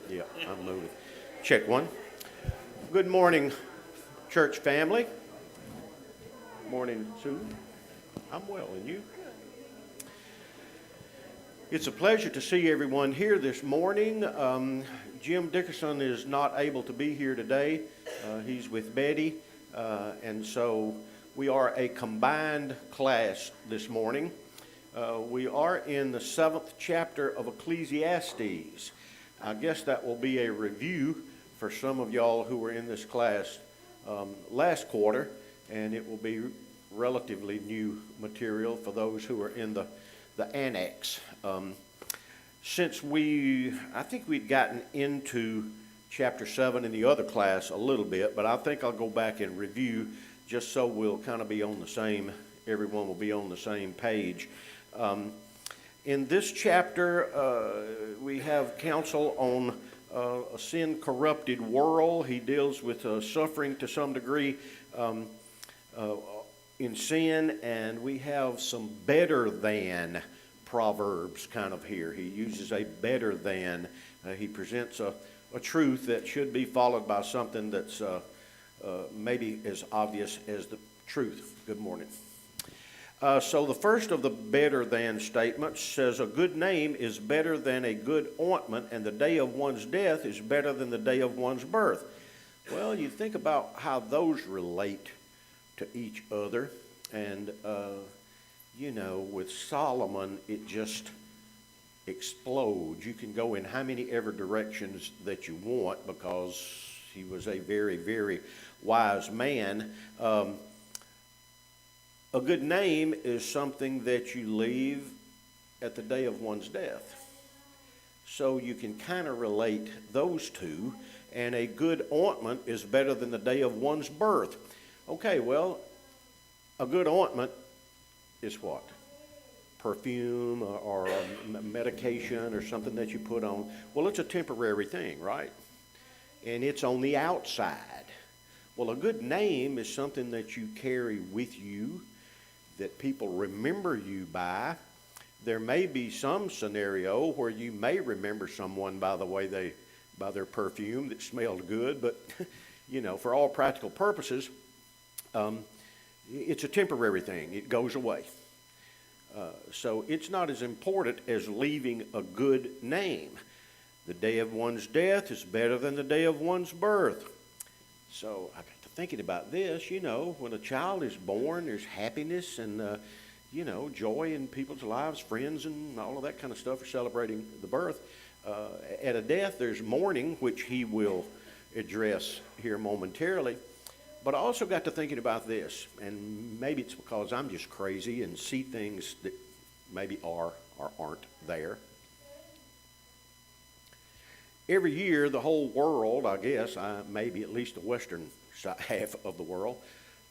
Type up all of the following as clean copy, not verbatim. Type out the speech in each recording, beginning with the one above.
Yeah, I'm moving. Check one. Good morning, church family. Morning, Sue. I'm well, and you? It's a pleasure to see everyone here this morning. Jim Dickerson is not able to be here today. He's with Betty, and so we are a combined class this morning. We are in the 7th chapter of Ecclesiastes. I guess that will be a review for some of y'all who were in this class last quarter, and it will be relatively new material for those who are in the annex. Since I think we'd gotten into chapter 7 in the other class a little bit, but I think I'll go back and review just so we'll kind of be on the same, everyone will be on the same page. In this chapter, we have counsel on a sin-corrupted world. He deals with suffering to some degree in sin, and we have some better than proverbs kind of here. He uses a better than. He presents a truth that should be followed by something that's maybe as obvious as the truth. Good morning. So the first of the better than statements says, a good name is better than a good ointment, and the day of one's death is better than the day of one's birth. Well, you think about how those relate to each other, and with Solomon, it just explodes. You can go in how many ever directions that you want because he was a very, very wise man. A good name is something that you leave at the day of one's death. So you can kind of relate those two, and a good ointment is better than the day of one's birth. Okay, well, a good ointment is what? Perfume or medication or something that you put on. Well, it's a temporary thing, right? And it's on the outside. Well, a good name is something that you carry with you, that people remember you by. There may be some scenario where you may remember someone by their perfume that smelled good, but for all practical purposes, it's a temporary thing. It goes away. So it's not as important as leaving a good name. The day of one's death is better than the day of one's birth. So I got to thinking about this, when a child is born, there's happiness and, joy in people's lives, friends and all of that kind of stuff are celebrating the birth. At a death, there's mourning, which he will address here momentarily. But I also got to thinking about this, and maybe it's because I'm just crazy and see things that maybe are or aren't there. Every year, the whole world, I guess, maybe at least the western half of the world,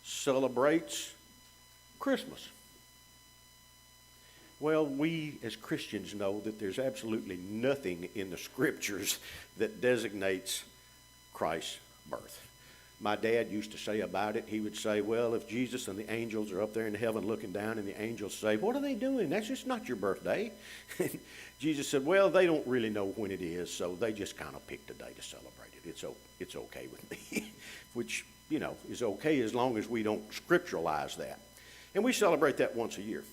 celebrates Christmas. Well, we as Christians know that there's absolutely nothing in the scriptures that designates Christ's birth. My dad used to say about it, he would say, well, if Jesus and the angels are up there in heaven looking down and the angels say, what are they doing? That's just not your birthday. Jesus said, well, they don't really know when it is, so they just kind of picked a day to celebrate it. It's okay with me, which, is okay as long as we don't scripturalize that. And we celebrate that once a year.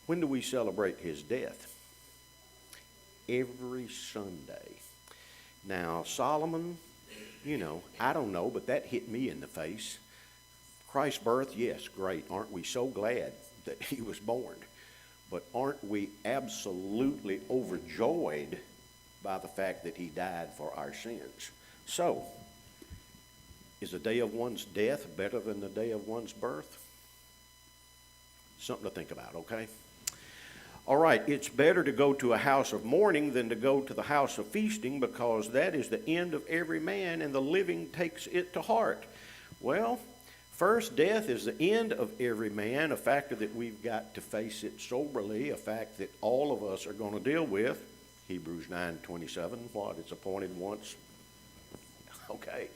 When do we celebrate his death? Every Sunday. Now, Solomon, I don't know, but that hit me in the face. Christ's birth, yes, great. Aren't we so glad that he was born? But aren't we absolutely overjoyed by the fact that he died for our sins? So, is the day of one's death better than the day of one's birth? Something to think about, okay? All right, it's better to go to a house of mourning than to go to the house of feasting, because that is the end of every man, and the living takes it to heart. Well, first, death is the end of every man, a factor that we've got to face it soberly, a fact that all of us are going to deal with. Hebrews 9:27, what? It's appointed once. Okay,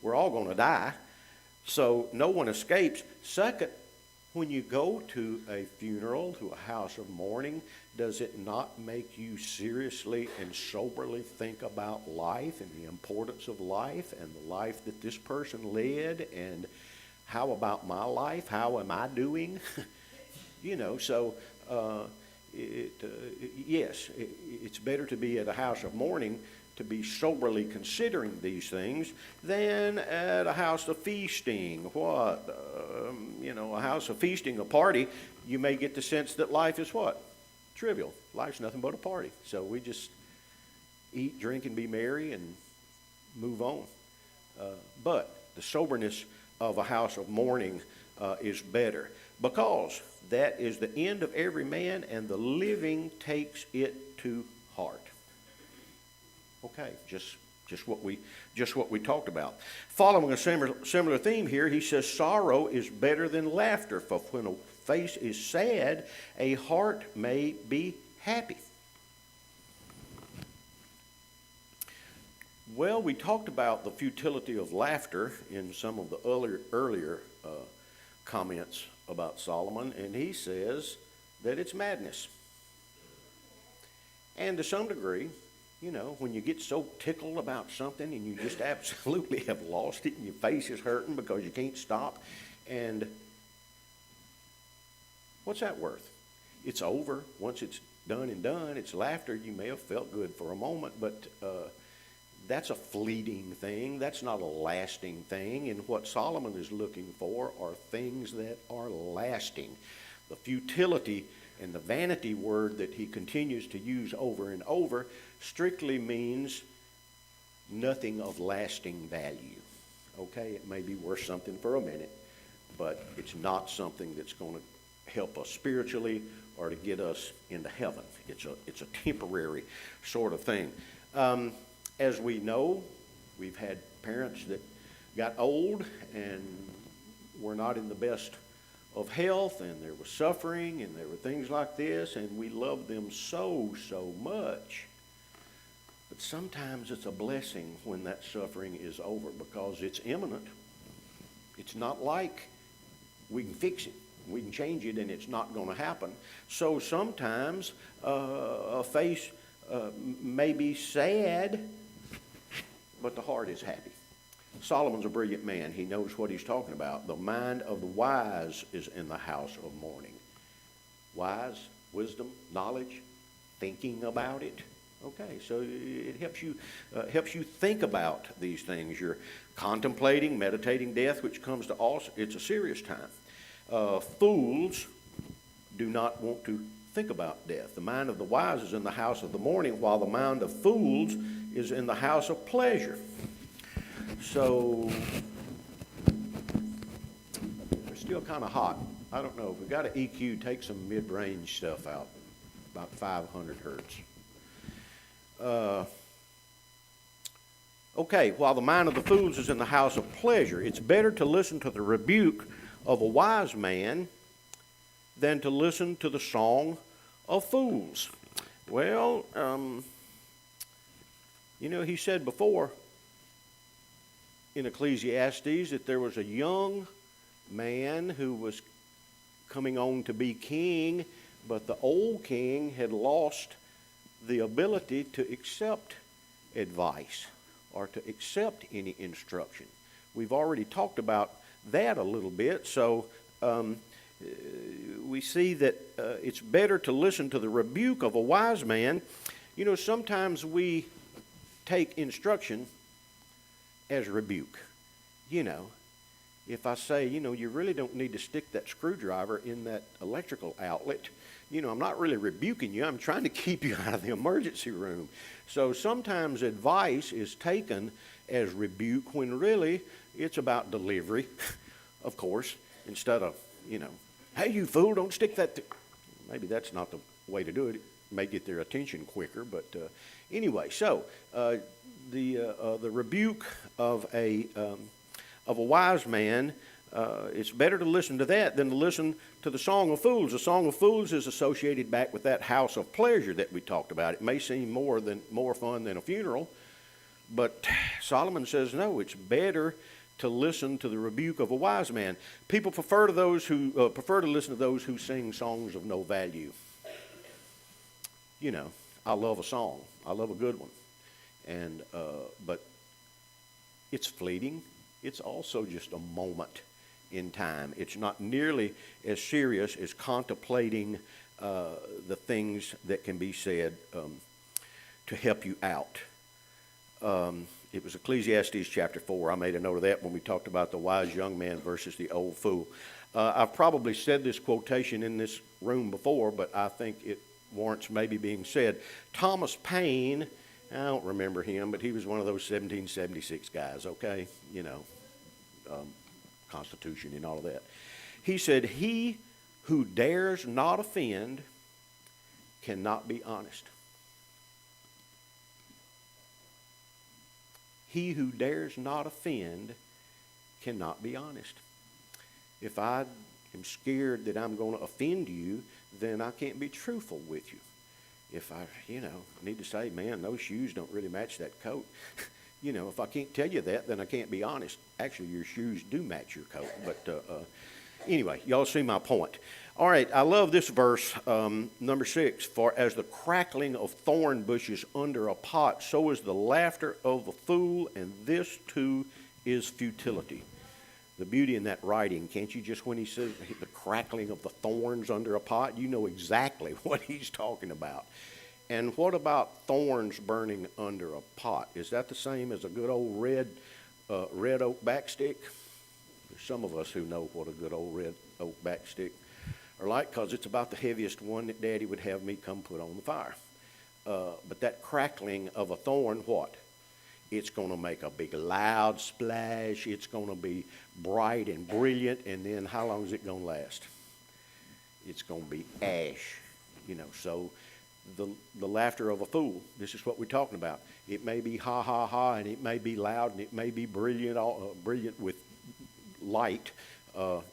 we're all going to die, so no one escapes. Second, When you go to a funeral, to a house of mourning, does it not make you seriously and soberly think about life and the importance of life and the life that this person led, and how about my life? How am I doing? Yes, it's better to be at a house of mourning to be soberly considering these things than at a house of feasting. A house of feasting, a party, you may get the sense that life is what? Trivial. Life's nothing but a party. So we just eat, drink, and be merry and move on. But the soberness of a house of mourning is better, because that is the end of every man, and the living takes it to heart. Okay, just what we talked about. Following a similar theme here, he says sorrow is better than laughter, for when a face is sad, a heart may be happy. Well, we talked about the futility of laughter in some of the earlier comments about Solomon, and he says that it's madness. And to some degree, when you get so tickled about something and you just absolutely have lost it and your face is hurting because you can't stop, and what's that worth? It's over. Once it's done and done, it's laughter. You may have felt good for a moment, but that's a fleeting thing. That's not a lasting thing. And what Solomon is looking for are things that are lasting. The futility and the vanity word that he continues to use over and over strictly means nothing of lasting value. Okay, it may be worth something for a minute, but it's not something that's going to help us spiritually or to get us into heaven. It's a temporary sort of thing. As we know, we've had parents that got old and were not in the best of health, and there was suffering, and there were things like this, and we love them so much. But sometimes it's a blessing when that suffering is over, because it's imminent. It's not like we can fix it, we can change it, and it's not going to happen. So sometimes a face may be sad, but the heart is happy. Solomon's a brilliant man. He knows what he's talking about. The mind of the wise is in the house of mourning. Wise, wisdom, knowledge, thinking about it. Okay, so it helps you think about these things. You're contemplating, meditating death, which comes to all. It's a serious time. Fools do not want to think about death. The mind of the wise is in the house of the mourning, while the mind of fools is in the house of pleasure. So they're still kind of hot. I don't know. If we've got an EQ, take some mid-range stuff out, about 500 hertz. Okay, while the mind of the fools is in the house of pleasure, it's better to listen to the rebuke of a wise man than to listen to the song of fools. Well, he said before in Ecclesiastes that there was a young man who was coming on to be king, but the old king had lost the ability to accept advice or to accept any instruction. We've already talked about that a little bit, so we see that it's better to listen to the rebuke of a wise man. Sometimes we take instruction as rebuke. If I say, you really don't need to stick that screwdriver in that electrical outlet, I'm not really rebuking you. I'm trying to keep you out of the emergency room. So sometimes advice is taken as rebuke when really it's about delivery, of course, instead of, hey, you fool, don't stick that. Maybe that's not the way to do it. It may get their attention quicker, but anyway. So the rebuke of a wise man, it's better to listen to that than to listen to the song of fools. The song of fools is associated back with that house of pleasure that we talked about. It may seem more fun than a funeral, but Solomon says no. It's better to listen to the rebuke of a wise man. People prefer to listen to those who sing songs of no value. You know, I love a song. I love a good one. But it's fleeting. It's also just a moment in time. It's not nearly as serious as contemplating the things that can be said to help you out. It was Ecclesiastes chapter 4. I made a note of that when we talked about the wise young man versus the old fool. I've probably said this quotation in this room before, but I think it warrants maybe being said. Thomas Paine, I don't remember him, but he was one of those 1776 guys, okay? You know, Constitution and all of that. He said, "He who dares not offend cannot be honest." He who dares not offend cannot be honest. If I am scared that I'm going to offend you, then I can't be truthful with you. If I, need to say, man, those shoes don't really match that coat. If I can't tell you that, then I can't be honest. Actually, your shoes do match your coat. But anyway, y'all see my point. All right, I love this verse, number 6. For as the crackling of thorn bushes under a pot, so is the laughter of the fool, and this too is futility. The beauty in that writing, can't you just, when he says the crackling of the thorns under a pot, you know exactly what he's talking about. And what about thorns burning under a pot? Is that the same as a good old red oak backstick? There's some of us who know what a good old red oak backstick are like, because it's about the heaviest one that Daddy would have me come put on the fire. But that crackling of a thorn, what? It's going to make a big loud splash. It's going to be bright and brilliant. And then how long is it going to last? It's going to be ash. So the laughter of a fool, this is what we're talking about. It may be ha, ha, ha, and it may be loud, and it may be brilliant, brilliant with light,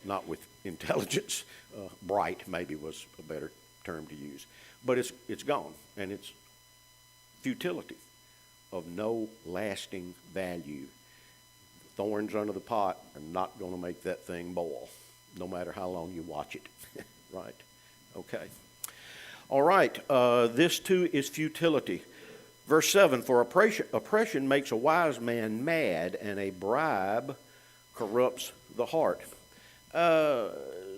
not with intelligence. Bright maybe was a better term to use. But it's gone, and it's futility of no lasting value. Thorns under the pot are not going to make that thing boil, no matter how long you watch it. Right? Okay. All right. This too is futility. Verse 7, for oppression makes a wise man mad, and a bribe corrupts the heart.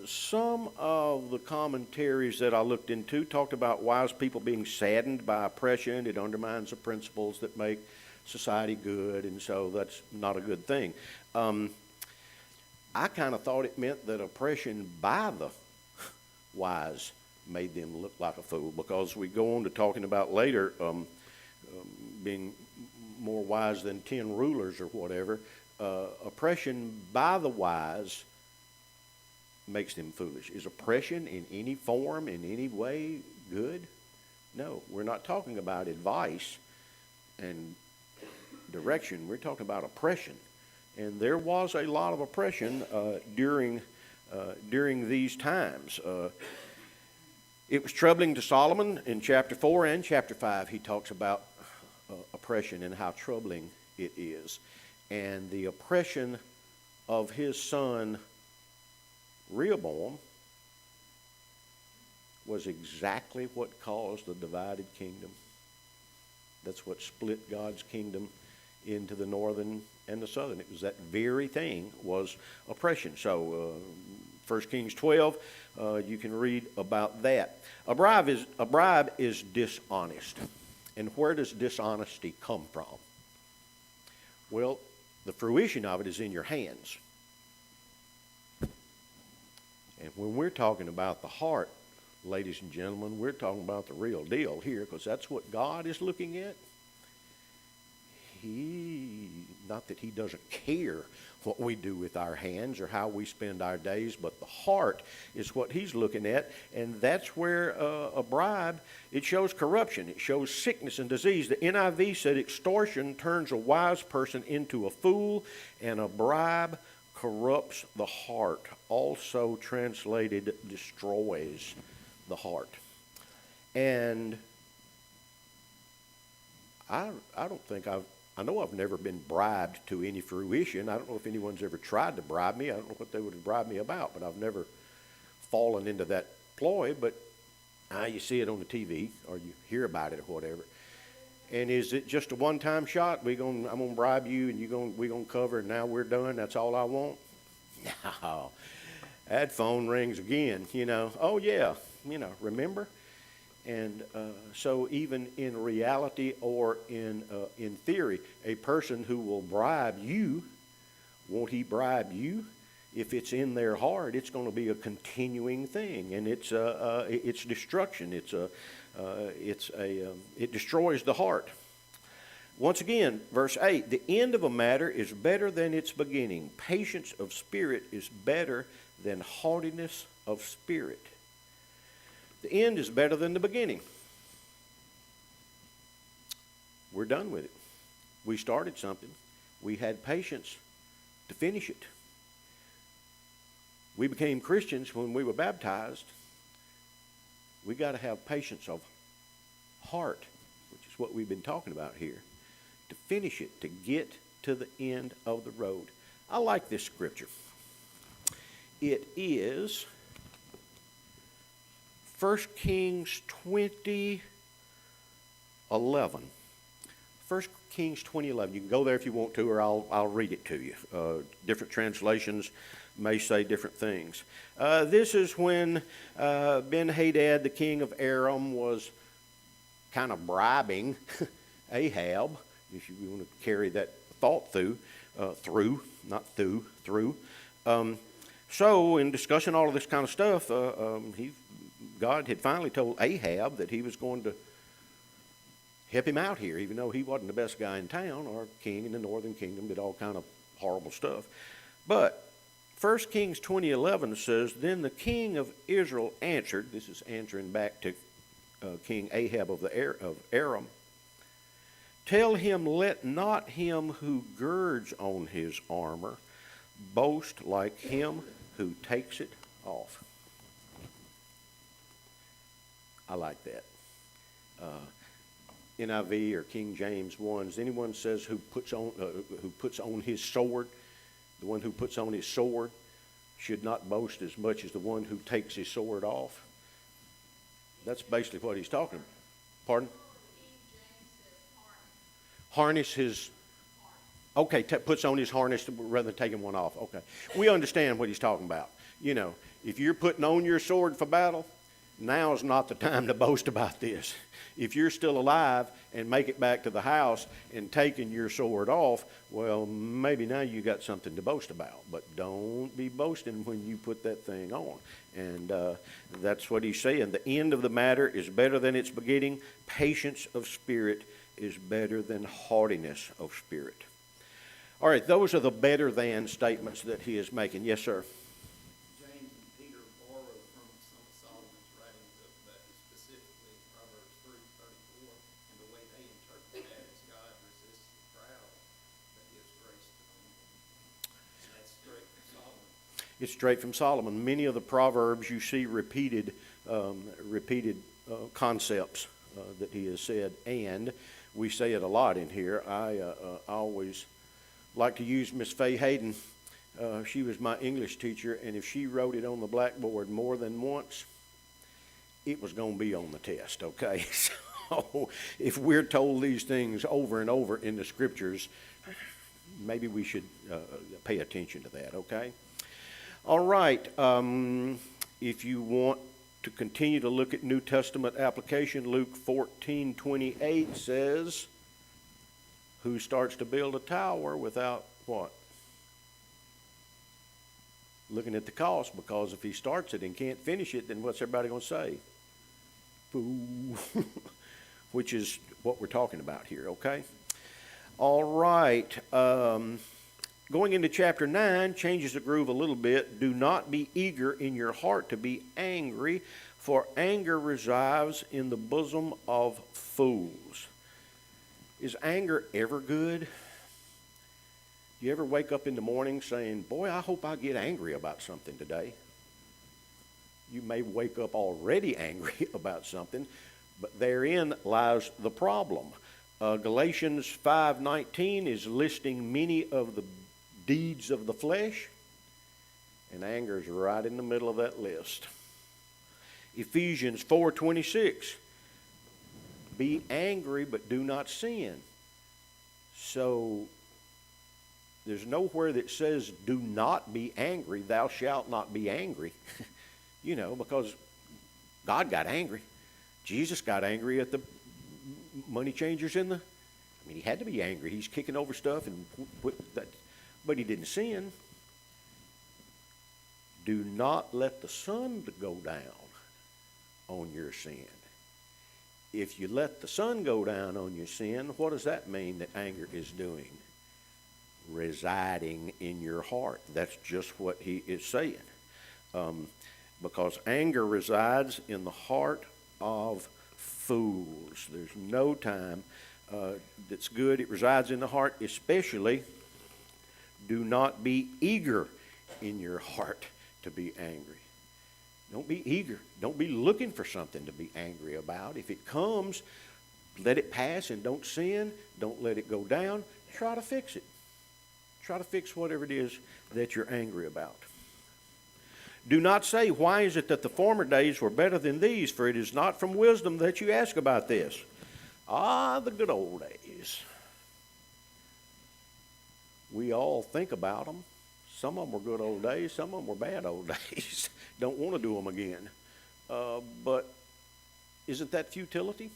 Some of the commentaries that I looked into talked about wise people being saddened by oppression. It undermines the principles that make society good, and so that's not a good thing. I kind of thought it meant that oppression by the wise made them look like a fool, because we go on to talking about later being more wise than 10 rulers or whatever. Oppression by the wise makes them foolish. Is oppression in any form, in any way, good? No, we're not talking about advice and direction. We're talking about oppression. And there was a lot of oppression during these times. It was troubling to Solomon in chapter 4 and chapter 5. He talks about oppression and how troubling it is. And the oppression of his son Rehoboam was exactly what caused the divided kingdom. That's what split God's kingdom into the northern and the southern. It was that very thing, was oppression. So 1 Kings 12, you can read about that. A bribe is dishonest. And where does dishonesty come from? Well, the fruition of it is in your hands. And when we're talking about the heart, ladies and gentlemen, we're talking about the real deal here, because that's what God is looking at. Not that he doesn't care what we do with our hands or how we spend our days, but the heart is what he's looking at, and that's where a bribe, it shows corruption. It shows sickness and disease. The NIV said extortion turns a wise person into a fool, and a bribe corrupts the heart. Also translated, destroys the heart. And I don't think I've I know I've never been bribed to any fruition. I don't know if anyone's ever tried to bribe me. I don't know what they would have bribed me about, but I've never fallen into that ploy. But you see it on the TV or you hear about it or whatever. And is it just a one-time shot? I'm gonna bribe you, and we're gonna cover, and now we're done. That's all I want. No, that phone rings again. Oh yeah, remember. And so even in reality or in theory, a person who will bribe you, won't he bribe you? If it's in their heart, it's going to be a continuing thing, and it's destruction. It destroys the heart. Once again, verse 8, the end of a matter is better than its beginning. Patience of spirit is better than haughtiness of spirit. The end is better than the beginning. We're done with it. We started something. We had patience to finish it. We became Christians when we were baptized. We got to have patience of heart, which is what we've been talking about here, to finish it, to get to the end of the road. I like this scripture. It is 1 Kings 20:11. 1 Kings 20:11. You can go there if you want to, or I'll read it to you. Different translations may say different things. This is when Ben-Hadad, the king of Aram, was kind of bribing Ahab, if you want to carry that thought through. So in discussing all of this kind of stuff, God had finally told Ahab that he was going to help him out here, even though he wasn't the best guy in town. Our king in the northern kingdom did all kind of horrible stuff. But 1 Kings 20:11 says, then the king of Israel answered, this is answering back to King Ahab of Aram, tell him, let not him who girds on his armor boast like him who takes it off. I like that. NIV or King James 1, anyone says who puts on his sword, the one who puts on his sword should not boast as much as the one who takes his sword off. That's basically what he's talking about. Pardon? Harness his... Okay, puts on his harness rather than taking one off. Okay. We understand what he's talking about. If you're putting on your sword for battle, now's not the time to boast about this. If you're still alive and make it back to the house and taking your sword off, well, maybe now you got something to boast about. But don't be boasting when you put that thing on. And that's what he's saying. The end of the matter is better than its beginning. Patience of spirit is better than haughtiness of spirit. All right, those are the better than statements that he is making. Yes, sir. James and Peter borrowed from some of Solomon's writings, but specifically Proverbs 3:34, and the way they interpret that is God resists the proud, but gives grace to the humble. And that's straight from Solomon. It's straight from Solomon. Many of the Proverbs you see repeated concepts that he has said, and we say it a lot in here. I always like to use Miss Fay Hayden. She was my English teacher, and if she wrote it on the blackboard more than once, it was going to be on the test, okay? So if we're told these things over and over in the scriptures, maybe we should pay attention to that, okay? All right, if you want to continue to look at New Testament application, Luke 14:28 says, who starts to build a tower without what? Looking at the cost, because if he starts it and can't finish it, then what's everybody going to say? Fool. Which is what we're talking about here, okay? All right. Going into chapter 9, changes the groove a little bit. Do not be eager in your heart to be angry, for anger resides in the bosom of fools. Is anger ever good? You ever wake up in the morning saying, boy, I hope I get angry about something today? You may wake up already angry about something, but therein lies the problem. Galatians 5:19 is listing many of the deeds of the flesh, and anger is right in the middle of that list. Ephesians 4:26, be angry but do not sin. So there's nowhere that says do not be angry, thou shalt not be angry. Because God got angry. Jesus got angry at the money changers he had to be angry. He's kicking over stuff but he didn't sin. Do not let the sun go down on your sin. If you let the sun go down on your sin, what does that mean that anger is doing? Residing in your heart. That's just what he is saying. Because anger resides in the heart of fools. There's no time that's good. It resides in the heart, especially do not be eager in your heart to be angry. Don't be eager. Don't be looking for something to be angry about. If it comes, let it pass and don't sin. Don't let it go down. Try to fix it. Try to fix whatever it is that you're angry about. Do not say, why is it that the former days were better than these? For it is not from wisdom that you ask about this. The good old days. We all think about them. Some of them were good old days. Some of them were bad old days. Don't want to do them again. But isn't that futility?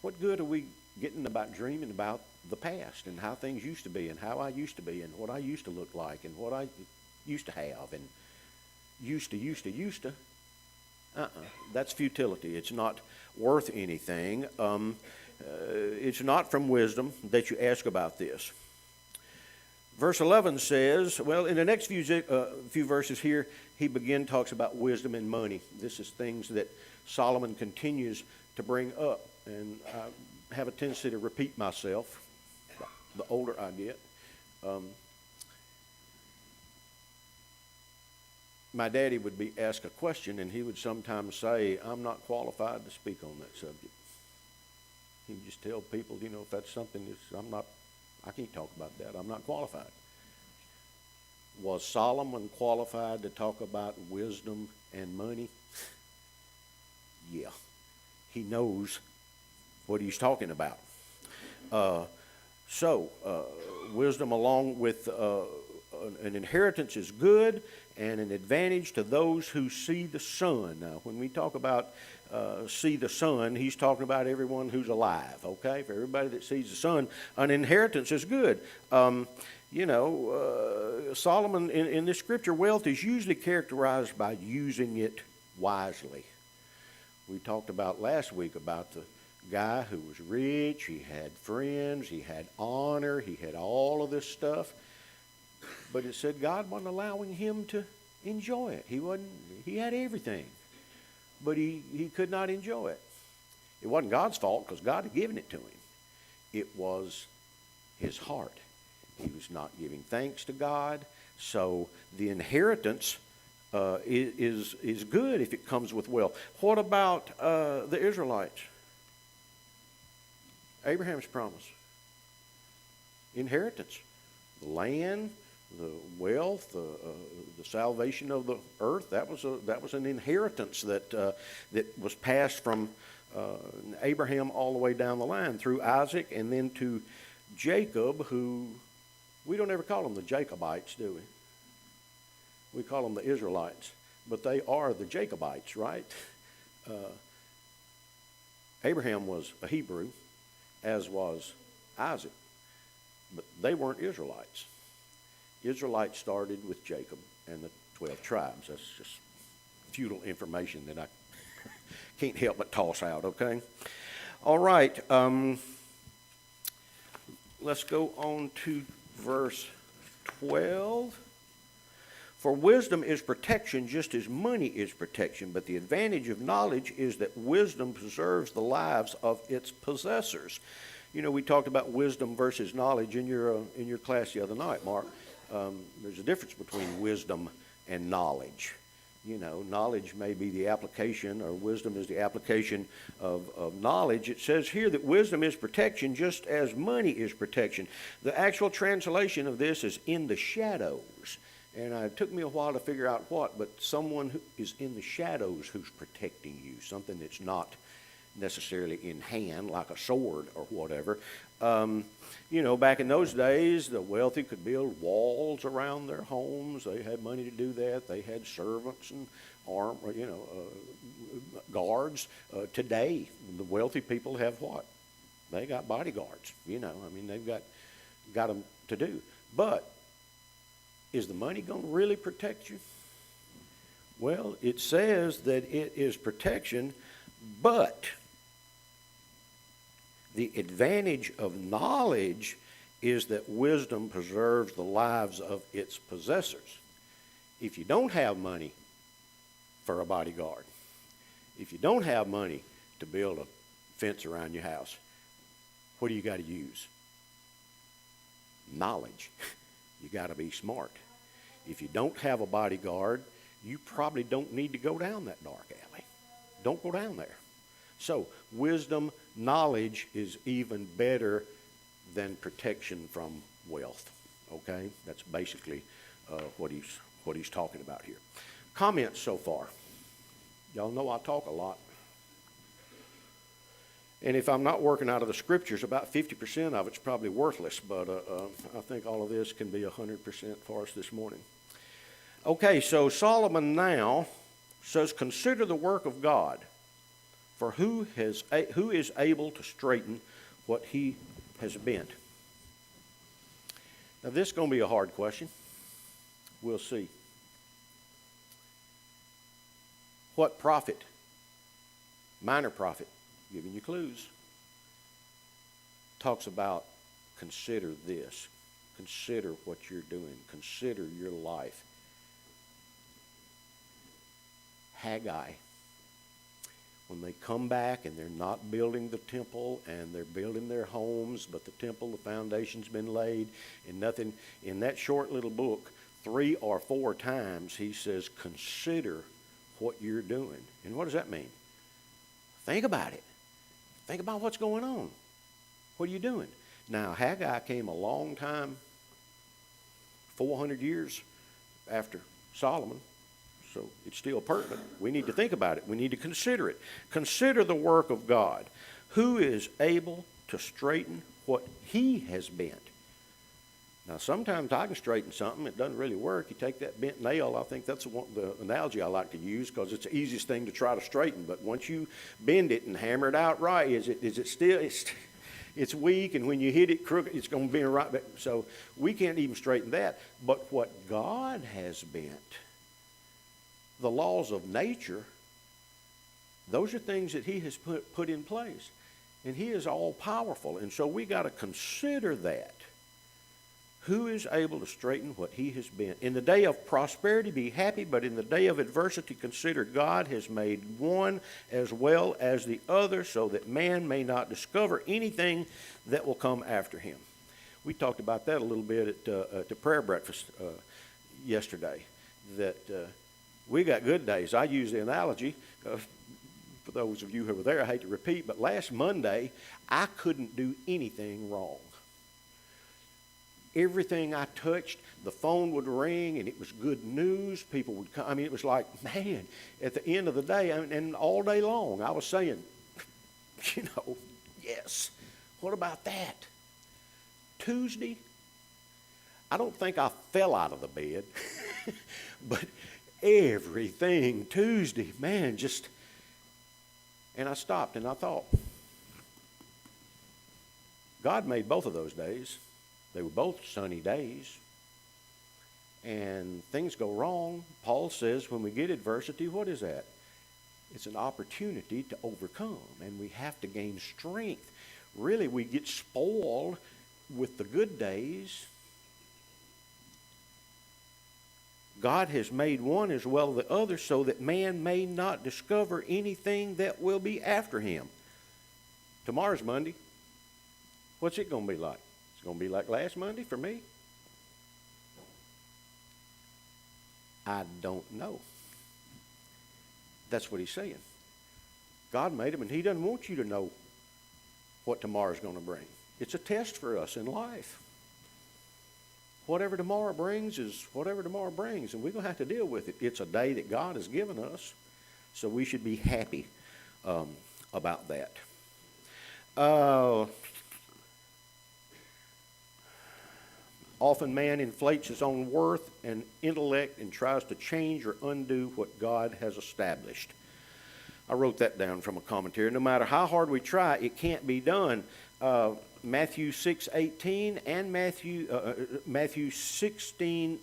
What good are we getting about dreaming about the past and how things used to be and how I used to be and what I used to look like and what I used to have and used to? That's futility. It's not worth anything. It's not from wisdom that you ask about this. Verse 11 says, well, in the next few verses here, he talks about wisdom and money. This is things that Solomon continues to bring up. And I have a tendency to repeat myself the older I get. My daddy would be asked a question, and he would sometimes say, I'm not qualified to speak on that subject. He would just tell people, if that's something I can't talk about that. I'm not qualified. Was Solomon qualified to talk about wisdom and money? Yeah. He knows what he's talking about. Wisdom along with an inheritance is good and an advantage to those who see the sun. Now, when we talk about see the sun, he's talking about everyone who's alive, okay? For everybody that sees the sun, an inheritance is good. Solomon, in this scripture, wealth is usually characterized by using it wisely. We talked about last week about the guy who was rich, he had friends, he had honor, he had all of this stuff. But it said God wasn't allowing him to enjoy it. He had everything, but he could not enjoy it. It wasn't God's fault because God had given it to him. It was his heart. He was not giving thanks to God. So the inheritance is good if it comes with wealth. What about the Israelites? Abraham's promise. Inheritance. The land, the wealth, the salvation of the earth. That was an inheritance that was passed from Abraham all the way down the line through Isaac and then to Jacob, who we don't ever call them the Jacobites, do we? We call them the Israelites, but they are the Jacobites, right? Abraham was a Hebrew, as was Isaac, but they weren't Israelites. Israelites started with Jacob and the 12 tribes. That's just futile information that I can't help but toss out, okay? All right, let's go on to verse 12. For wisdom is protection just as money is protection, but the advantage of knowledge is that wisdom preserves the lives of its possessors. We talked about wisdom versus knowledge in your class the other night, Mark. There's a difference between wisdom and knowledge. knowledge may be the application, or wisdom is the application of knowledge. It says here that wisdom is protection just as money is protection. The actual translation of this is in the shadows. And it took me a while to figure out what, but someone who is in the shadows who's protecting you, something that's not necessarily in hand, like a sword or whatever. Back in those days, the wealthy could build walls around their homes. They had money to do that. They had servants and guards. Today, the wealthy people have what? They got bodyguards. They've got them to do. But is the money going to really protect you? Well, it says that it is protection, but the advantage of knowledge is that wisdom preserves the lives of its possessors. If you don't have money for a bodyguard, if you don't have money to build a fence around your house, what do you got to use? Knowledge. You got to be smart. If you don't have a bodyguard, you probably don't need to go down that dark alley. Don't go down there. So wisdom, knowledge is even better than protection from wealth. Okay, that's basically what he's talking about here. Comments so far. Y'all know I talk a lot. And if I'm not working out of the scriptures, about 50% of it's probably worthless, but I think all of this can be 100% for us this morning. Okay, so Solomon now says, consider the work of God, for who is able to straighten what he has bent? Now, this is going to be a hard question. We'll see. What prophet? Minor prophet, giving you clues, talks about consider this. Consider what you're doing. Consider your life. Haggai. When they come back and they're not building the temple and they're building their homes, but the temple, the foundation's been laid, and nothing, in that short little book, 3 or 4 times he says, consider what you're doing. And what does that mean? Think about it. Think about what's going on. What are you doing? Now, Haggai came a long time, 400 years after Solomon. So it's still pertinent. We need to think about it. We need to consider it. Consider the work of God. Who is able to straighten what he has bent? Now, sometimes I can straighten something. It doesn't really work. You take that bent nail. I think that's the analogy I like to use because it's the easiest thing to try to straighten. But once you bend it and hammer it out right, is it still... It's weak, and when you hit it crooked, it's going to be right back. So we can't even straighten that. But what God has bent, the laws of nature, those are things that he has put in place. And he is all powerful. And so we got to consider that. Who is able to straighten what he has bent? In the day of prosperity, be happy, but in the day of adversity, consider God has made one as well as the other, so that man may not discover anything that will come after him. We talked about that a little bit at the prayer breakfast yesterday, that we got good days. I use the analogy, for those of you who were there, I hate to repeat, but last Monday, I couldn't do anything wrong. Everything I touched, the phone would ring, and it was good news. People would come. I mean, it was like, man, at the end of the day, and all day long, I was saying, yes, what about that? Tuesday, I don't think I fell out of the bed, but everything Tuesday, man, just, and I stopped and I thought, God made both of those days. They were both sunny days. And things go wrong. Paul says when we get adversity, what is that? It's an opportunity to overcome. And we have to gain strength. Really, we get spoiled with the good days. God has made one as well as the other so that man may not discover anything that will be after him. Tomorrow's Monday. What's it going to be like? It's going to be like last Monday for me? I don't know. That's what he's saying. God made them, and he doesn't want you to know what tomorrow's going to bring. It's a test for us in life. Whatever tomorrow brings is whatever tomorrow brings, and we're going to have to deal with it. It's a day that God has given us, so we should be happy about that. Often man inflates his own worth and intellect and tries to change or undo what God has established. I wrote that down from a commentary. No matter how hard we try, it can't be done. Matthew 6:18 and Matthew 16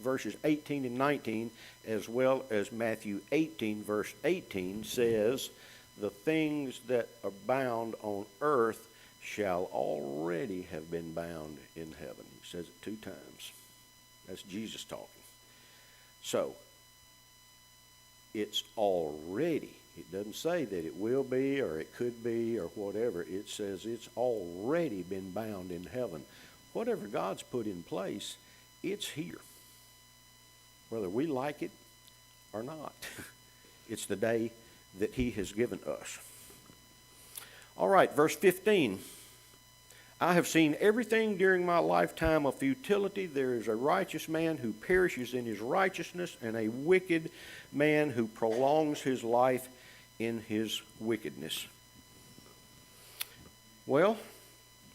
verses 18 and 19, as well as Matthew 18 verse 18 says, "The things that are bound on earth shall already have been bound in heaven." He says it 2 times. That's Jesus talking. So, it's already. It doesn't say that it will be or it could be or whatever. It says it's already been bound in heaven. Whatever God's put in place, it's here. Whether we like it or not. It's the day that he has given us. All right, verse 15. "I have seen everything during my lifetime of futility. There is a righteous man who perishes in his righteousness, and a wicked man who prolongs his life in his wickedness." Well,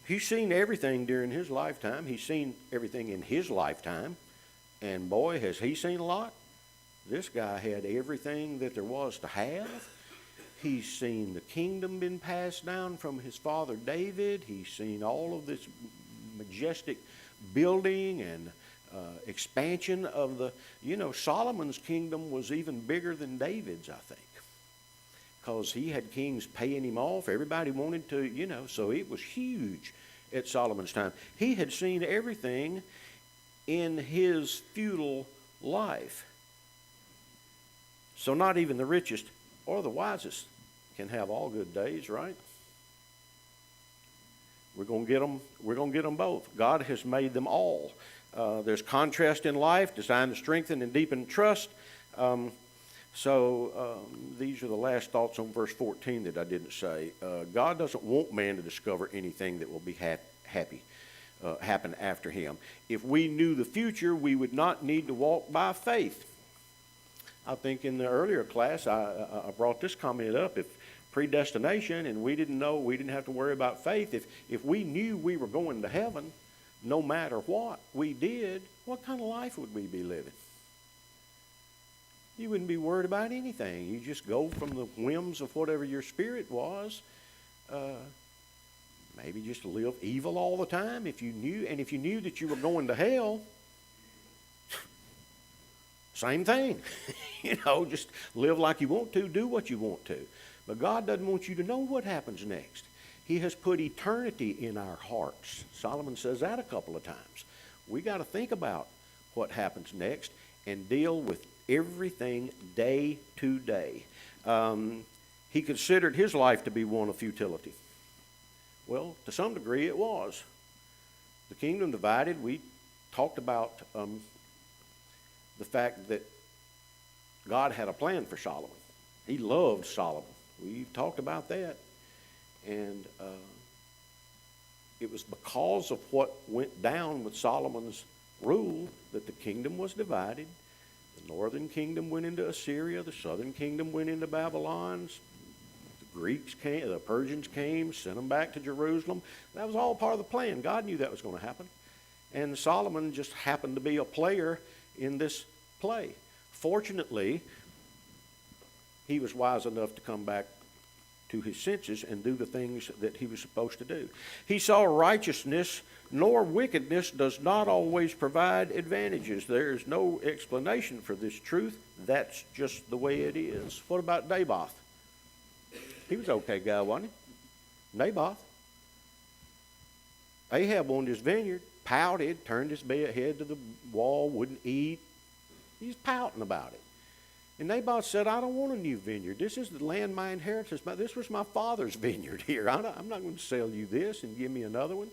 he's seen everything during his lifetime. He's seen everything in his lifetime. And boy, has he seen a lot. This guy had everything that there was to have. He's seen the kingdom been passed down from his father David. He's seen all of this majestic building and expansion of the, Solomon's kingdom was even bigger than David's, I think. Because he had kings paying him off. Everybody wanted to, so it was huge at Solomon's time. He had seen everything in his feudal life. So not even the richest or the wisest can have all good days, right? We're going to get them. We're going to get them both. God has made them all. There's contrast in life designed to strengthen and deepen trust. These are the last thoughts on verse 14 that I didn't say. God doesn't want man to discover anything that will be happen after him. If we knew the future, we would not need to walk by faith. I think in the earlier class, I brought this comment up. If predestination and we didn't know, we didn't have to worry about faith. If we knew we were going to heaven, no matter what we did, what kind of life would we be living? You wouldn't be worried about anything. You just go from the whims of whatever your spirit was. Maybe just live evil all the time if you knew that you were going to hell. Same thing. Just live like you want to, do what you want to. But God doesn't want you to know what happens next. He has put eternity in our hearts. Solomon says that a couple of times. We got to think about what happens next and deal with everything day to day. He considered his life to be one of futility. Well, to some degree it was. The kingdom divided. We talked about the fact that God had a plan for Solomon. He loved Solomon. We talked about that. And it was because of what went down with Solomon's rule that the kingdom was divided. The northern kingdom went into Assyria. The southern kingdom went into Babylon. The Greeks came, the Persians came, sent them back to Jerusalem. That was all part of the plan. God knew that was going to happen. And Solomon just happened to be a player in this play. Fortunately, he was wise enough to come back to his senses and do the things that he was supposed to do. He saw righteousness nor wickedness does not always provide advantages. There is no explanation for this truth. That's just the way it is. What about Naboth? He was an okay guy, wasn't he? Naboth. Ahab owned his vineyard, pouted, turned his head to the wall, wouldn't eat. He's pouting about it. And Naboth said, I don't want a new vineyard. This is the land, my inheritance. This was my father's vineyard here. I'm not going to sell you this and give me another one.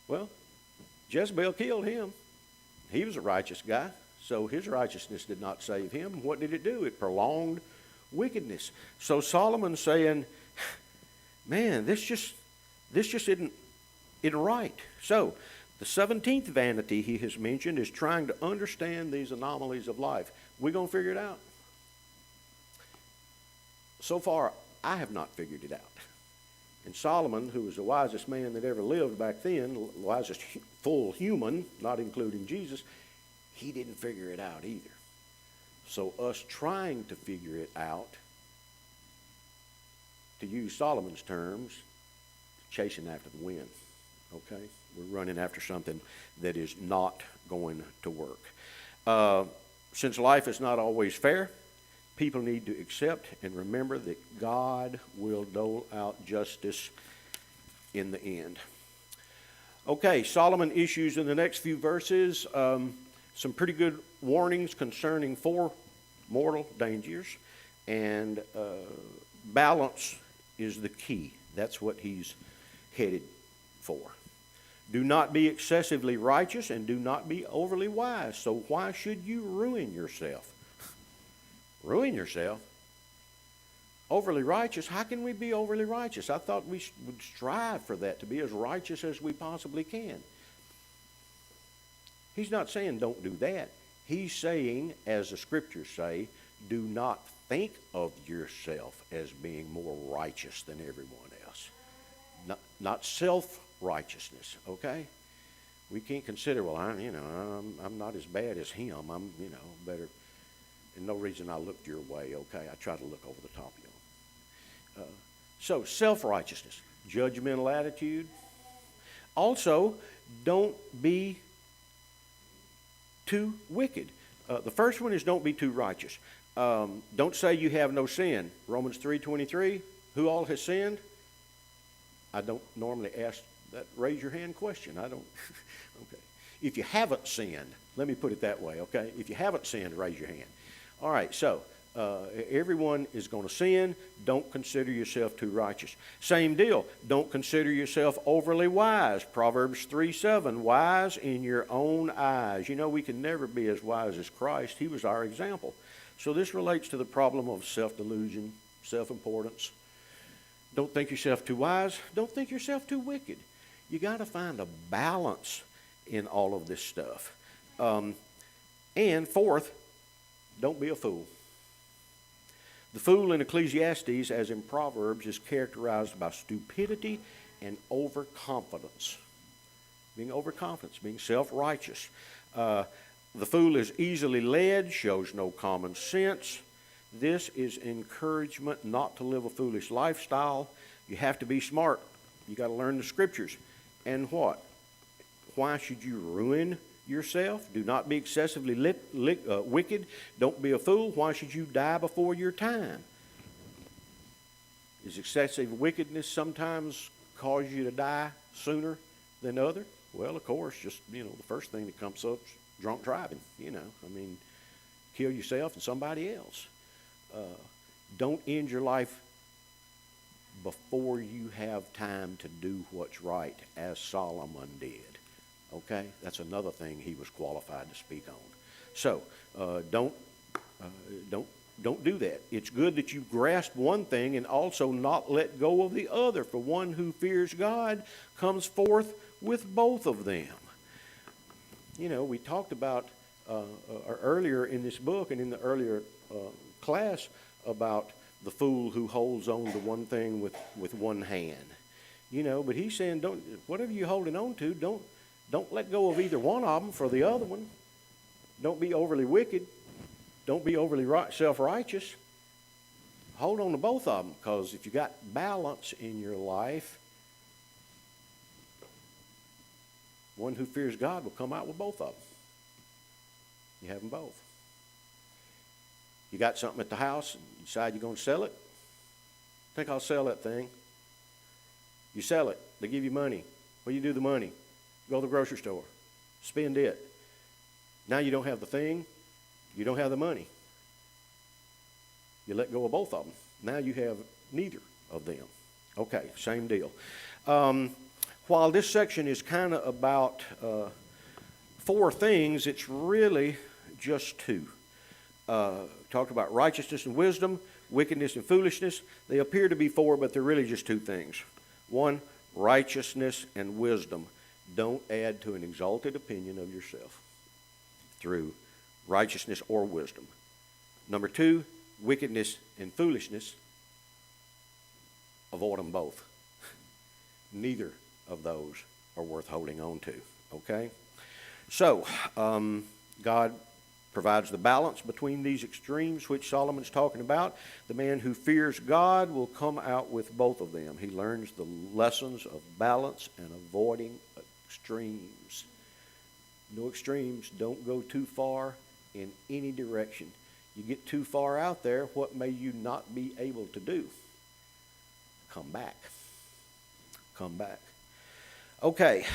Well, Jezebel killed him. He was a righteous guy, So his righteousness did not save him. What did it do? It prolonged wickedness. So Solomon's saying, man, this just isn't right. So the 17th vanity he has mentioned is trying to understand these anomalies of life. We're going to figure it out. So far, I have not figured it out. And Solomon, who was the wisest man that ever lived back then, the wisest full human, not including Jesus, he didn't figure it out either. So us trying to figure it out, to use Solomon's terms, chasing after the wind. Okay? We're running after something that is not going to work. Since life is not always fair, people need to accept and remember that God will dole out justice in the end. Okay, Solomon issues in the next few verses some pretty good warnings concerning 4 mortal dangers, and balance is the key. That's what he's headed for. Do not be excessively righteous and do not be overly wise. So why should you ruin yourself? Ruin yourself? Overly righteous? How can we be overly righteous? I thought we would strive for that, to be as righteous as we possibly can. He's not saying don't do that. He's saying, as the scriptures say, do not think of yourself as being more righteous than everyone else. Not self-righteousness, okay? We can't consider, well, I'm not as bad as him. I'm, better. And no reason I looked your way, okay? I try to look over the top of you. So, self-righteousness, judgmental attitude. Also, don't be too wicked. The first one is don't be too righteous. Don't say you have no sin. Romans 3:23, who all has sinned? I don't normally ask that raise your hand question. I don't. Okay. If you haven't sinned, let me put it that way, okay? If you haven't sinned, raise your hand. All right, so everyone is going to sin. Don't consider yourself too righteous. Same deal. Don't consider yourself overly wise. Proverbs 3:7, wise in your own eyes. We can never be as wise as Christ. He was our example. So this relates to the problem of self-delusion, self-importance. Don't think yourself too wise. Don't think yourself too wicked. You got to find a balance in all of this stuff. And fourth, don't be a fool. The fool in Ecclesiastes, as in Proverbs, is characterized by stupidity and overconfidence. Being overconfident, being self-righteous. The fool is easily led, shows no common sense. This is encouragement not to live a foolish lifestyle. You have to be smart. You got to learn the scriptures. And what? Why should you ruin yourself? Do not be excessively wicked. Don't be a fool. Why should you die before your time? Is excessive wickedness sometimes cause you to die sooner than other? Well, of course, just, the first thing that comes up is drunk driving, kill yourself and somebody else. Don't end your life before you have time to do what's right, as Solomon did. Okay? That's another thing he was qualified to speak on. So, don't do that. It's good that you grasp one thing and also not let go of the other. For one who fears God comes forth with both of them. We talked about earlier in this book and in the earlier class about the fool who holds on to one thing with one hand. But he's saying, whatever you're holding on to, don't let go of either one of them for the other one. Don't be overly wicked. Don't be overly self-righteous. Hold on to both of them, because if you got balance in your life, one who fears God will come out with both of them. You have them both. You got something at the house, you decide you're going to sell it. Think I'll sell that thing. You sell it. They give you money. What do you do with the money? Go to the grocery store. Spend it. Now you don't have the thing. You don't have the money. You let go of both of them. Now you have neither of them. Okay, same deal. While this section is kind of about 4 things, it's really just two. Talked about righteousness and wisdom, wickedness and foolishness. They appear to be four, but they're really just two things. One, righteousness and wisdom. Don't add to an exalted opinion of yourself through righteousness or wisdom. Number two, wickedness and foolishness. Avoid them both. Neither of those are worth holding on to, okay? So, God provides the balance between these extremes, which Solomon's talking about. The man who fears God will come out with both of them. He learns the lessons of balance and avoiding extremes. No extremes. Don't go too far in any direction. You get too far out there, what may you not be able to do? Come back. Come back. Okay,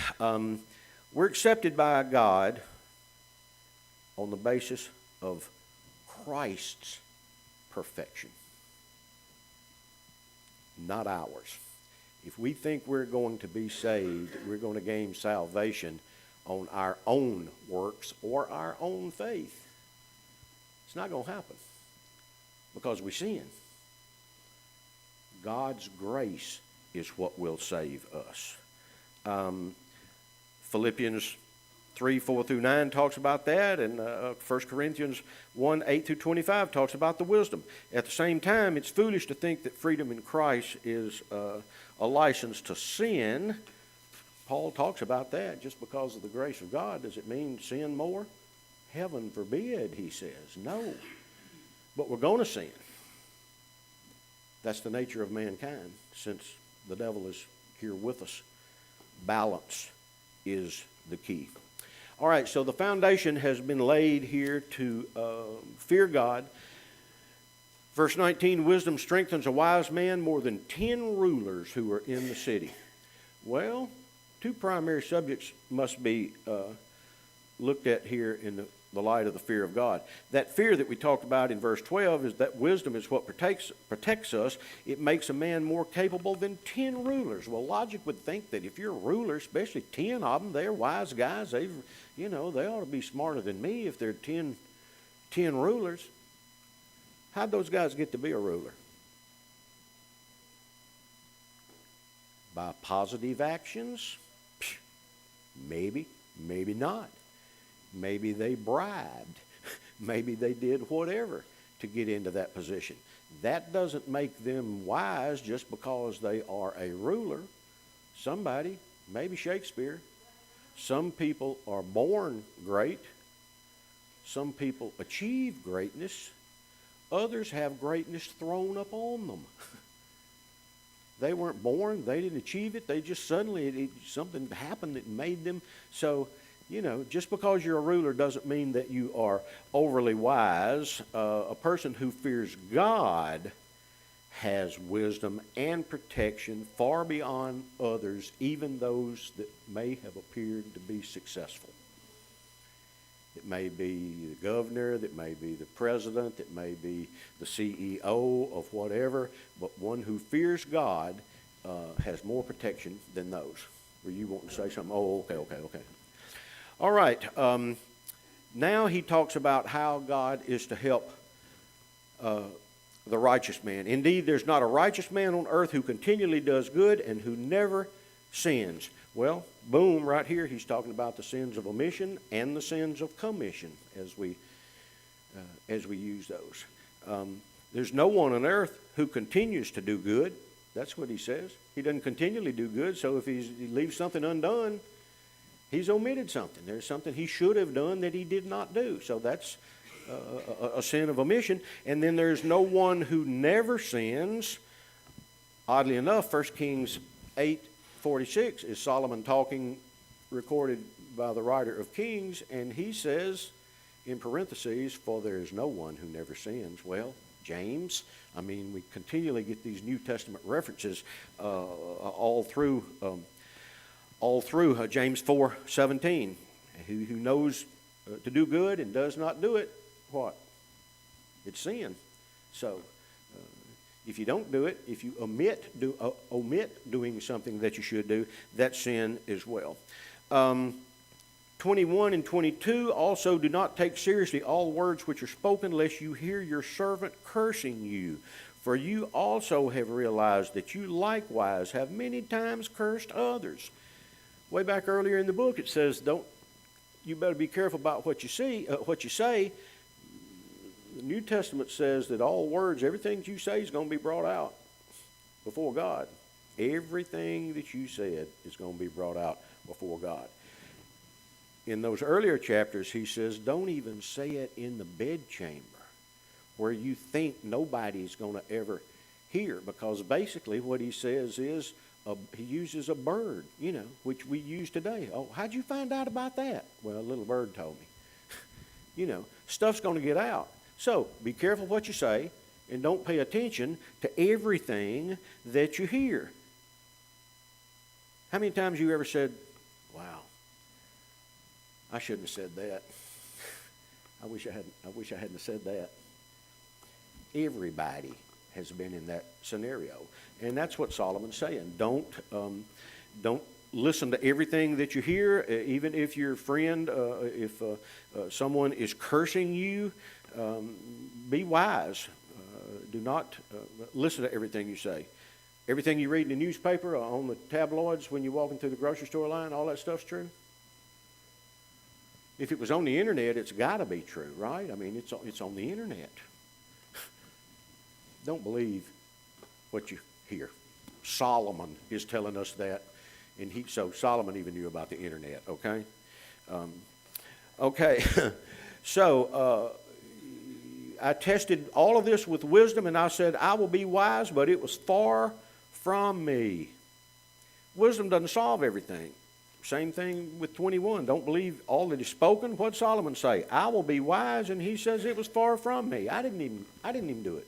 we're accepted by God on the basis of Christ's perfection, not ours. If we think we're going to be saved, we're going to gain salvation on our own works or our own faith, it's not going to happen because we sin. God's grace is what will save us. Philippians 3, 4 through 9 talks about that, and 1 Corinthians 1, 8 through 25 talks about the wisdom. At the same time, it's foolish to think that freedom in Christ is a license to sin. Paul talks about that. Just because of the grace of God, does it mean sin more? Heaven forbid, he says. No. But we're going to sin. That's the nature of mankind, since the devil is here with us. Balance is the key. All right, so the foundation has been laid here to fear God. Verse 19, wisdom strengthens a wise man more than 10 rulers who are in the city. Well, two primary subjects must be looked at here in the light of the fear of God. That fear that we talked about in verse 12 is that wisdom is what protects us. It makes a man more capable than 10 rulers. Well, logic would think that if you're a ruler, especially 10 of them, they're wise guys. They ought to be smarter than me if they're 10 rulers. How'd those guys get to be a ruler? By positive actions? Maybe, maybe not. Maybe they bribed. Maybe they did whatever to get into that position. That doesn't make them wise just because they are a ruler. Somebody, maybe Shakespeare, some people are born great. Some people achieve greatness. Others have greatness thrown up on them. They weren't born. They didn't achieve it. They just suddenly, something happened that made them. So, just because you're a ruler doesn't mean that you are overly wise. A person who fears God has wisdom and protection far beyond others, even those that may have appeared to be successful. It may be the governor, that may be the president, it may be the CEO of whatever, but one who fears God has more protection than those. Were you wanting to say something? Oh, okay. All right. Now he talks about how God is to help the righteous man. Indeed, there's not a righteous man on earth who continually does good and who never sins. Well, boom, right here he's talking about the sins of omission and the sins of commission as we use those. There's no one on earth who continues to do good. That's what he says. He doesn't continually do good, so if he leaves something undone, he's omitted something. There's something he should have done that he did not do. So that's a sin of omission. And then there's no one who never sins. Oddly enough, 1 Kings 8:46 is Solomon talking, recorded by the writer of Kings, and he says, in parentheses, for there is no one who never sins. Well, James, we continually get these New Testament references all through James 4:17. Who knows to do good and does not do it, what? It's sin. So, if you don't do it, if you omit doing something that you should do, that's sin as well. 21 and 22, also do not take seriously all words which are spoken, lest you hear your servant cursing you. For you also have realized that you likewise have many times cursed others. Way back earlier in the book, it says, you better be careful about what you say. The New Testament says that all words, everything that you say is going to be brought out before God. Everything that you said is going to be brought out before God. In those earlier chapters, he says, don't even say it in the bedchamber where you think nobody's going to ever hear. Because basically what he says is, he uses a bird, which we use today. Oh, how'd you find out about that? Well, a little bird told me. Stuff's going to get out. So be careful what you say, and don't pay attention to everything that you hear. How many times you ever said, wow, I shouldn't have said that. I wish I hadn't said that. Everybody has been in that scenario. And that's what Solomon's saying. Don't listen to everything that you hear, even if your friend, if someone is cursing you, be wise. Do not listen to everything you say. Everything you read in the newspaper, on the tabloids, when you're walking through the grocery store line, all that stuff's true. If it was on the internet, it's got to be true, right? I mean, it's on the internet. Don't believe what you hear. Solomon is telling us that, and so Solomon even knew about the internet. Okay, So I tested all of this with wisdom, and I said, I will be wise, but it was far from me. Wisdom doesn't solve everything. Same thing with 21. Don't believe all that is spoken. What'd Solomon say? I will be wise, and he says it was far from me. I didn't even do it.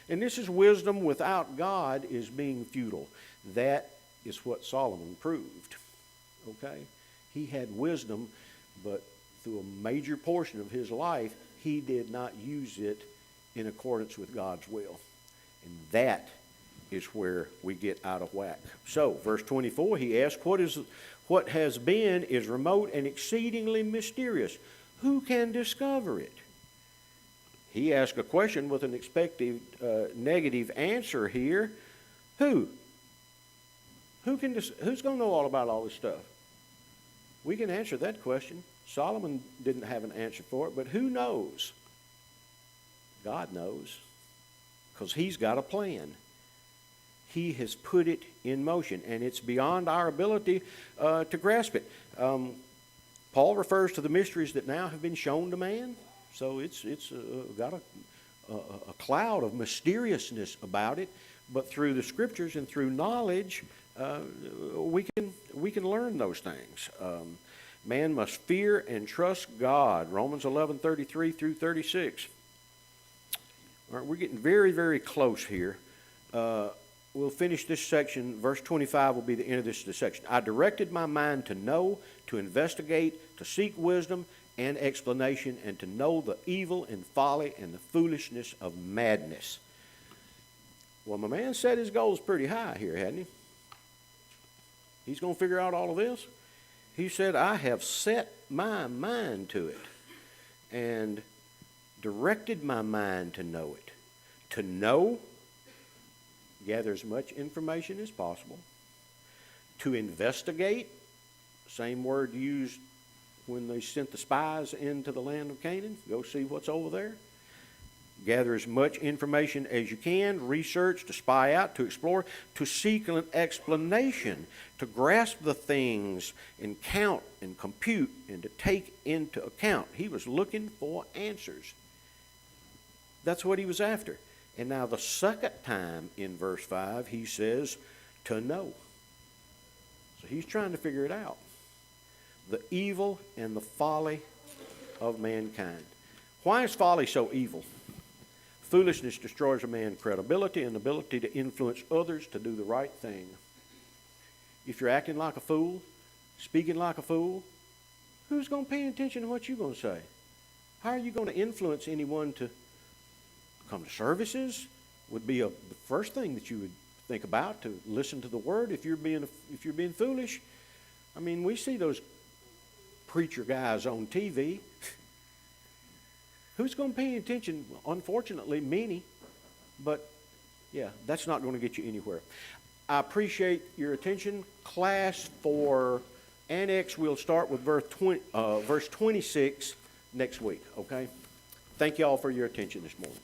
And this is wisdom without God is being futile. That is what Solomon proved. Okay? He had wisdom, but through a major portion of his life, he did not use it in accordance with God's will. And that is where we get out of whack. So, verse 24, he asked, what has been is remote and exceedingly mysterious. Who can discover it? He asked a question with an expected negative answer here. Who's going to know all about all this stuff? We can answer that question. Solomon didn't have an answer for it, but who knows? God knows, because he's got a plan. He has put it in motion, and it's beyond our ability to grasp it. Paul refers to the mysteries that now have been shown to man, so it's got a cloud of mysteriousness about it. But through the Scriptures and through knowledge, we can learn those things. Man must fear and trust God. Romans 11:33 through 36. All right, we're getting very, very close here. We'll finish this section. Verse 25 will be the end of this section. I directed my mind to know, to investigate, to seek wisdom and explanation, and to know the evil and folly and the foolishness of madness. Well, my man set his goals pretty high here, hadn't he? He's going to figure out all of this. He said, I have set my mind to it and directed my mind to know it. To know, gather as much information as possible. To investigate, same word used when they sent the spies into the land of Canaan. Go see what's over there. Gather as much information as you can, research, to spy out, to explore, to seek an explanation, to grasp the things and count and compute and to take into account. He was looking for answers. That's what he was after. And now the second time in verse 5, he says, to know. So he's trying to figure it out. The evil and the folly of mankind. Why is folly so evil? Foolishness destroys a man's credibility and ability to influence others to do the right thing. If you're acting like a fool, speaking like a fool, who's going to pay attention to what you're going to say? How are you going to influence anyone to come to services? Would be the first thing that you would think about, to listen to the word if you're being foolish. I mean, we see those preacher guys on TV. Who's going to pay attention? Unfortunately, many. But, yeah, that's not going to get you anywhere. I appreciate your attention. Class for Annex, we'll start with verse 26 next week, okay? Thank you all for your attention this morning.